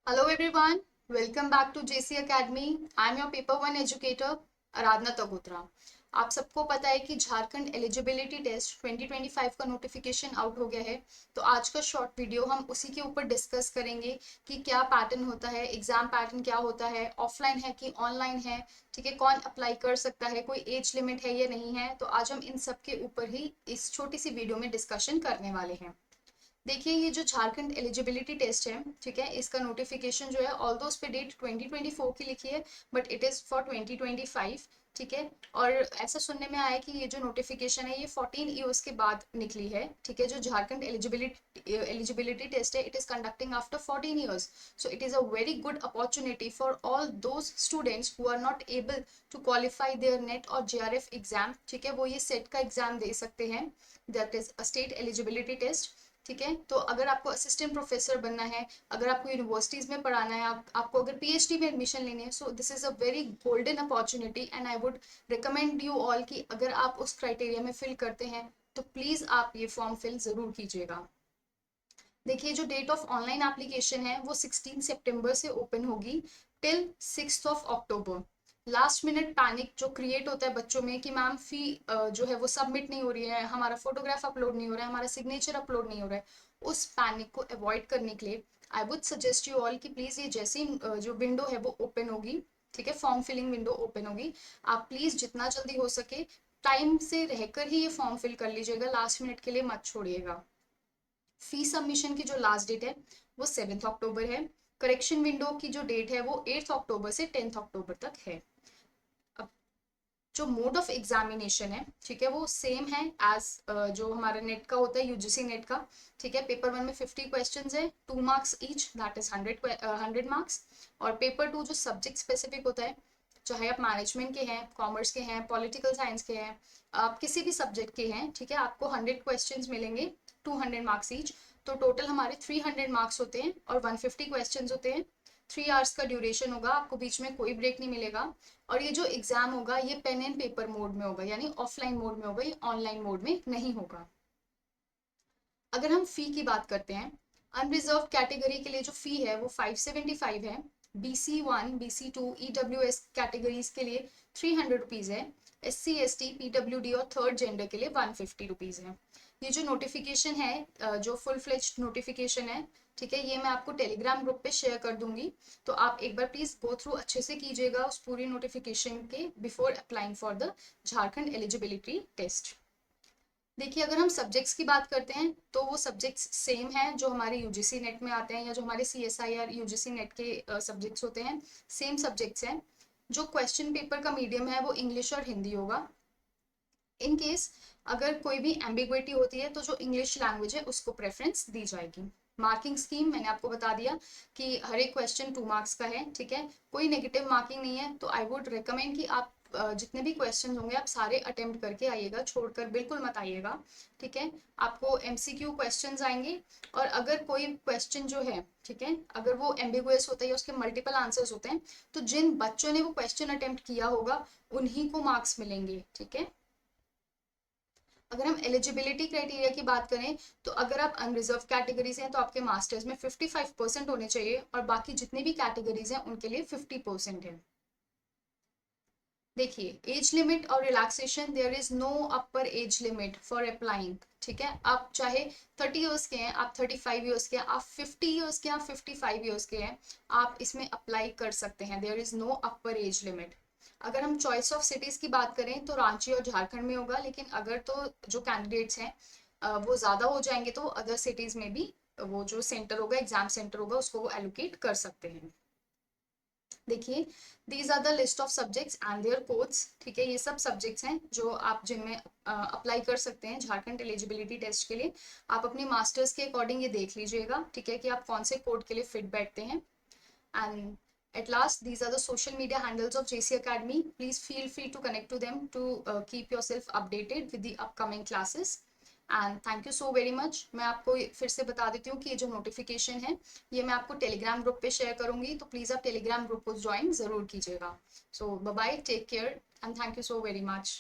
Hello everyone, welcome back to JC Academy. I am your paper 1 educator आराधना तगोत्रा। आप सबको पता है कि झारखंड एलिजिबिलिटी टेस्ट 2025 का नोटिफिकेशन आउट हो गया है। तो आज का शॉर्ट वीडियो हम उसी के ऊपर डिस्कस करेंगे कि क्या पैटर्न होता है, एग्जाम पैटर्न क्या होता है, ऑफलाइन है कि ऑनलाइन है, ठीक है, कौन अप्लाई कर सकता है, कोई एज लिमिट है या नहीं है। तो आज हम इन सब के ऊपर ही इस छोटी सी वीडियो में डिस्कशन करने वाले हैं। देखिए, ये जो झारखंड एलिजिबिलिटी टेस्ट है, ठीक है, इसका नोटिफिकेशन जो है ऑल्दो उस पे डेट 2024 की लिखी है, बट इट इज फॉर 2025। ठीक है। और ऐसा सुनने में आया कि ये जो नोटिफिकेशन है ये 14 ईयर्स के बाद निकली है। ठीक है। जो झारखंड एलिजिबिलिटी टेस्ट है, it is conducting after 14 years. So it is a very good opportunity for all those students who are not able to qualify their NET और जेआरएफ एग्जाम। ठीक है, वो ये सेट का एग्जाम दे सकते हैं, that is a state eligibility test. ठीक है। तो अगर आपको असिस्टेंट प्रोफेसर बनना है, अगर आपको यूनिवर्सिटीज में पढ़ाना है, आपको अगर पीएचडी में एडमिशन लेनी है, so this is a very golden opportunity and I would recommend you all कि अगर आप उस क्राइटेरिया में फिल करते हैं तो प्लीज आप ये फॉर्म फिल जरूर कीजिएगा। देखिए, जो डेट ऑफ ऑनलाइन एप्लीकेशन है वो 16 सितंबर से ओपन होगी till 6 of October. Last minute panic जो क्रिएट होता है बच्चों में कि मैम फी जो है वो सबमिट नहीं हो रही है, हमारा फोटोग्राफ अपलोड नहीं हो रहा है, हमारा सिग्नेचर अपलोड नहीं हो रहा है, उस पैनिक को अवॉइड करने के लिए I would suggest you all कि प्लीज ये जैसी जो विंडो है वो ओपन होगी, ठीक है, फॉर्म फिलिंग विंडो ओपन होगी, आप प्लीज जितना जल्दी हो सके टाइम से रहकर ही ये फॉर्म फिल कर लीजिएगा, लास्ट मिनट के लिए मत छोड़िएगा। फी सबमिशन की जो लास्ट डेट है वो 7 अक्टूबर है। करेक्शन विंडो की जो डेट है वो 8 अक्टूबर से 10 अक्टूबर तक है। अब जो मोड ऑफ एग्जामिनेशन है, ठीक है, वो सेम है एज जो हमारा नेट का होता है, यूजीसी नेट का। ठीक है, पेपर 1 में 50 क्वेश्चंस है, 2 marks each, that is 100 marks. और पेपर 2 जो सब्जेक्ट स्पेसिफिक होता है, चाहे आप मैनेजमेंट के हैं, कॉमर्स के हैं, पॉलिटिकल साइंस के हैं, आप किसी भी सब्जेक्ट के हैं, ठीक है, आपको 100 क्वेश्चंस मिलेंगे, 200 मार्क्स ईच। तो टोटल हमारे 300 मार्क्स होते हैं और 150 क्वेश्चंस होते हैं। 3 आवर्स का ड्यूरेशन होगा, आपको बीच में कोई ब्रेक नहीं मिलेगा। और ये जो एग्जाम होगा ये पेन एंड पेपर मोड में होगा, यानी ऑफलाइन मोड में होगा, ये ऑनलाइन मोड में नहीं होगा। अगर हम फी की बात करते हैं, अनरिजर्व कैटेगरी के लिए जो फी है वो 575 है। BC1 BC2 EWS कैटेगरीज के लिए 300 रुपीज है। SC ST PWD और थर्ड जेंडर के लिए 150 रुपीज है। ये जो नोटिफिकेशन है, जो फुल फ्लेज्ड नोटिफिकेशन है, ठीक है, ये मैं आपको टेलीग्राम ग्रुप पे शेयर कर दूंगी। तो आप एक बार प्लीज गो थ्रू अच्छे से कीजिएगा उस पूरी नोटिफिकेशन के before applying for the Jharkhand eligibility test. देखिए, अगर हम सब्जेक्ट्स की बात करते हैं तो वो सब्जेक्ट्स सेम हैं जो हमारे यूजीसी नेट में आते हैं या जो हमारे CSIR यूजीसी नेट के सब्जेक्ट्स होते हैं, सेम सब्जेक्ट्स हैं। जो क्वेश्चन पेपर का मीडियम है वो इंग्लिश और हिंदी होगा। इन केस अगर कोई भी एम्बिग्विटी होती है तो जो इंग्लिश लैंग्वेज है उसको प्रेफरेंस दी जाएगी। मार्किंग स्कीम मैंने आपको बता दिया कि हर एक क्वेश्चन 2 मार्क्स का है, ठीक है, कोई नेगेटिव मार्किंग नहीं है। तो आई वुड रिकमेंड कि आप जितने भी क्वेश्चन होंगे आप सारे अटेम्प्ट करके आइएगा, छोड़कर बिल्कुल मत आइएगा। ठीक है, आपको MCQ क्वेश्चंस आएंगे। और अगर कोई क्वेश्चन जो है, ठीक है, अगर वो एम्बिगुअस होता है या उसके मल्टीपल आंसर्स होते हैं, तो जिन बच्चों ने वो क्वेश्चन अटेम्प्ट किया होगा उन्हीं को मार्क्स मिलेंगे। ठीक है। अगर हम एलिजिबिलिटी क्राइटेरिया की बात करें तो अगर आप अनरिजर्व कैटेगरी से हैं तो आपके मास्टर्स में 55% होने चाहिए और बाकी जितनी भी कैटेगरीज हैं उनके लिए 50% है। देखिए, एज लिमिट और relaxation, there is no upper age limit for applying. ठीक है, आप चाहे 30 ईयर्स के हैं, आप 35 ईयर्स के हैं, आप 50 ईयर्स के हैं, आप 55 ईयर्स के हैं, आप इसमें अप्लाई कर सकते हैं। There is no upper age limit. अगर हम चॉइस ऑफ सिटीज की बात करें तो रांची और झारखंड में होगा, लेकिन अगर तो जो कैंडिडेट्स हैं वो ज्यादा हो जाएंगे तो अदर सिटीज में भी वो जो सेंटर होगा, एग्जाम सेंटर होगा, उसको वो एलोकेट कर सकते हैं। देखिए, these are the list of subjects and their codes. ठीक है, ये सब सब्जेक्ट्स हैं जो आप जिनमें अप्लाई कर सकते हैं झारखंड एलिजिबिलिटी टेस्ट के लिए। आप अपने मास्टर्स के अकॉर्डिंग ये देख लीजिएगा, ठीक है, कि आप कौन से कोड के लिए फिट बैठते हैं। And at last, these are the social media handles of JC Academy. Please feel free to connect to them to keep yourself updated with the upcoming classes. And thank you so very much. मैं आपको फिर से बता देती हूँ कि ये जो नोटिफिकेशन है ये मैं आपको टेलीग्राम ग्रुप पे शेयर करूंगी, तो प्लीज़ आप टेलीग्राम ग्रुप को ज्वाइन ज़रूर कीजिएगा। So bye bye, take care and thank you so very much.